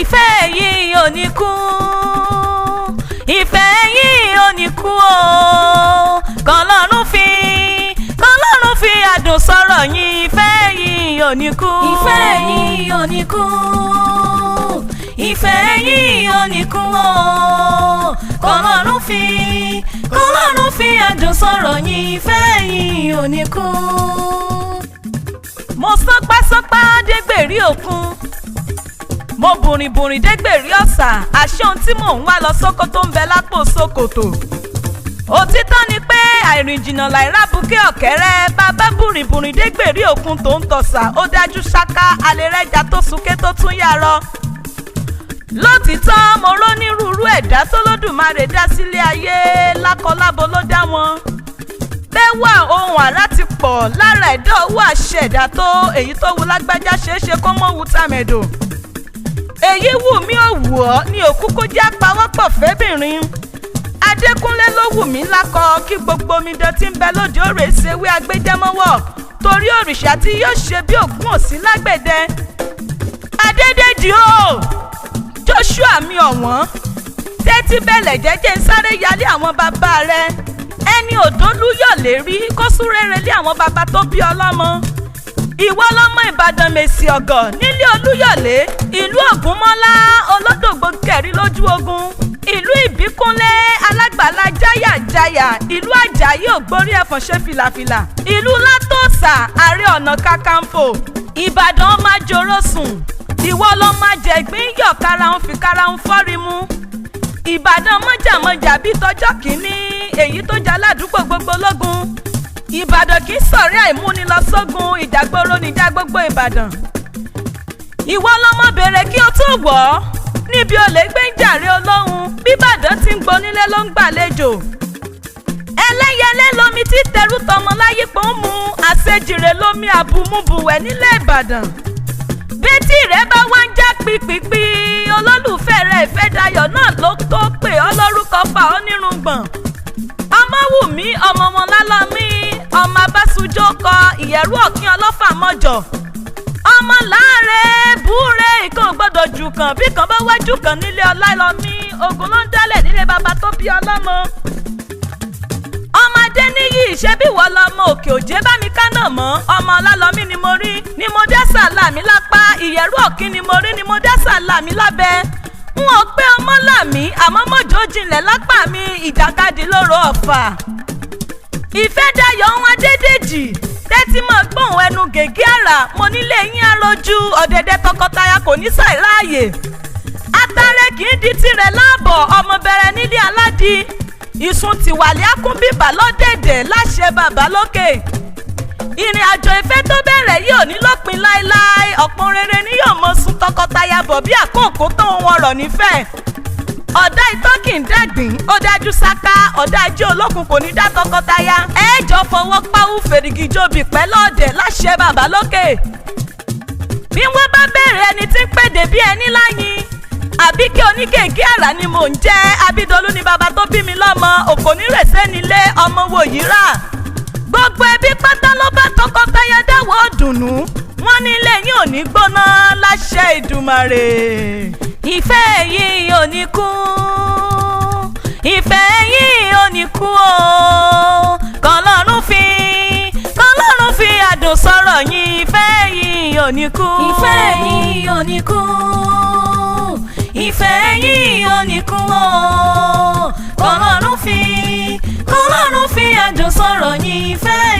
ìfẹ́ yìí ò ní kú, ìfẹ́ yìí ò ní kú o. kọ́lọ́run fi adùn sọ̀rọ̀ yín, ìfẹ́ yìí ò ní kú, ìfẹ́ yìí ò ní kú, ìfẹ́ yìí ò ní kú o. kọ́lọ́run fi adùn sọ̀rọ̀ yín, ìfẹ́ yìí ò ní kú. mo sọpásọpá dégbèrí òkun, mo bùrìnbùrìn dégbèrí ọ̀sà, àṣé ohun tí mò ń wá lọ Sókótó ń bẹ lápò Sókótó. òtítọ́ ni pé àìrìn jìnnà láìra bukẹ́ ọ̀kẹ́rẹ́, bàbá bùrìnbùrìn dégbèrí òkun tó ń tọ̀sà, ó dájú ṣáká alẹ́rẹ́jà tó súnké tó tún yàrá. lótìtọ́ mo rónírúurú ẹ̀dá tólódùmarè dá sílé ayé, lákọlábo ló dá wọn. bẹ́wà ohun àrá ti pọ̀ lára ẹ̀dá owó àṣẹ ẹ̀dá tó, èyí tó wu lágbájá ṣeéṣe kó mọ́ wu tàmẹ̀dò. èyí wù mí ò wù ọ́ ni òkú kó jẹ́ apawọ́pọ̀ fẹ́bìnrin. Adékúnlé ló wù mí lákọ, kí gbogbo omidan tí ń bẹ lóde òrè ṣèwé agbẹjẹmọ́wọ́, torí òrìṣà tí yóò ṣe bí ògún òsì lágbẹ̀dẹ. Adédèjì o Joshua mi ọ̀wọ́n, tẹ́tí bẹ̀lẹ̀ jẹ́jẹ́ ń sáré yálé àwọn bàbá rẹ̀. ẹni òdólú yọ̀ lérí kó súrére lé àwọn bàbá tó bí ọlọ́mọ. ìwọ lọmọ Ìbàdàn Mèsì Ọ̀gọ̀ nílé Olúyọ̀lé, ìlú Ògúnmọ́lá olódògbò kẹ̀rí lójú ogun, ìlú Ìbíkúnlé alágbàlá jáyàjáyà, ìlú Àjàyí ògbórí ẹ̀fọ̀n ṣe fìlàfìlà, ìlú Látòsà Ààrẹ Ọ̀nà Kakanfò, Ìbàdàn ọmọ àjòrò sùn, ìwọ lọmọ àjẹgbín yọ̀ karahun fi karahun fọ́rí mu. Ìbàdàn mọ́jàmọ́jà bíi tọjọ́ kìíní, èyí tó jà ládùúgbò gbogbo lógun. Ìbàdàn kì í sọ̀rí àìmúnilọ́sógun, ìjàgboro níjà gbogbo Ìbàdàn. ìwọ lọmọ bèrè kí o tó wọ̀ ọ́, níbi olè gbé ń jàre olóhùn, bíbàdàn ti ń gbonílé ló ń gbàlejò. ẹlẹ́yẹlé lomi tí tẹrú tọmọ láyípo ń mu, àṣejìrè lomi àbùmùbùwẹ̀ nílẹ̀ Ìbàdàn. bẹ́tì rẹ̀ bá wá ń já pípípí, olólùfẹ́ rẹ̀ Ìfẹ́dayọ̀ náà ló tó pè ọ́ lórúkọ fà ọ́ nírùngbọ̀n. Ọmọwùmí ọmọ wọn lálọ́mí, ọmọ Abásùjó kọ Ìyẹ̀rú Ọ̀kín ọlọ́fà mọ́jọ. ọmọ láàrẹ̀ búrẹ́ ìkan gbọ́dọ̀ jù kàn, bí kan bá wájú kan nílé Ọláìlọ́mí, ogun ló ń dálẹ̀ nílé bàbá tó bí ọlọ́mọ. ọmọdé níyì ìṣẹ́bí wọ lọmọ Òkè Òjé bá mi kánà mọ́, ọmọ Ọlálọ́mí ni mo rí ni mo dá sàlámì lápá, Ìyẹ̀rú Ọ̀kín ni mo rí ni mo dá sàlámì lábẹ́. n ò pé ọmọ làmí àmọ́ mọ́jọ́ jinlẹ̀ lápá mi, ìjàkadì lóró Ọ̀fà. Ìfẹ́dayọ̀ wọn Adédèjì, tẹ́tí mọ́ gbóhùn ẹnu gègé àrà, mo nílé yín arojú, ọ̀dẹ̀dẹ̀ tọkọtaya kò ní ṣàìráàyè. Atare kì í di tirẹ̀ láàbọ̀, ọmọ bẹ̀rẹ̀ nílé aládì, ìsun tìwàlẹ́ akúnbíbà lọ́dẹ̀dẹ̀ láṣẹ bàbá lókè. ìrìn àjò ìfẹ́ tó bẹ̀rẹ̀ yìí ò ní lópin láéláé, ọ̀pọ̀ rere ni yóò mọ sun tọkọtaya bọ̀ bí àkókò tó ń wọ̀rọ̀ nífẹ̀ẹ́. ọ̀dà ìtọ́ kì í dàgbìn, ó dájú sáká, ọ̀dà ajé olókun kò ní dá tọkọtaya. ẹ̀ẹ́jọ fọwọ́ páwú fèrègì jobi pẹ́ lọ́ọ̀dẹ̀ láṣẹ bàbá lókè. bí wọ́n bá bẹ̀rẹ̀ ẹni tí ń pèdè bí ẹni láyìn, àbí kí onígègé àrà ni mò ń jẹ́, Abídolú ni bàbá tó bí mi lọ́mọ, òkònírèsé nílé ọmọ wo yìí rà. gbogbo ẹbí pátá ló bá tọkọtaya dáwọ́ dùnú, wọ́n ní ilé yín ò ní gbóná láṣẹ Ìdùmarè. ìfẹ́ yìí ò ní kú, ìfẹ́ yìí ò ní kú o. kọ́lọ́run fi adùn sọ̀rọ̀ yín, ìfẹ́ yìí ò ní kú, ìfẹ́ yìí ò ní kú, ìfẹ́ yìí ò ní kú o. kọ́lọ́run fi adùn sọ̀rọ̀ yín, ìfẹ́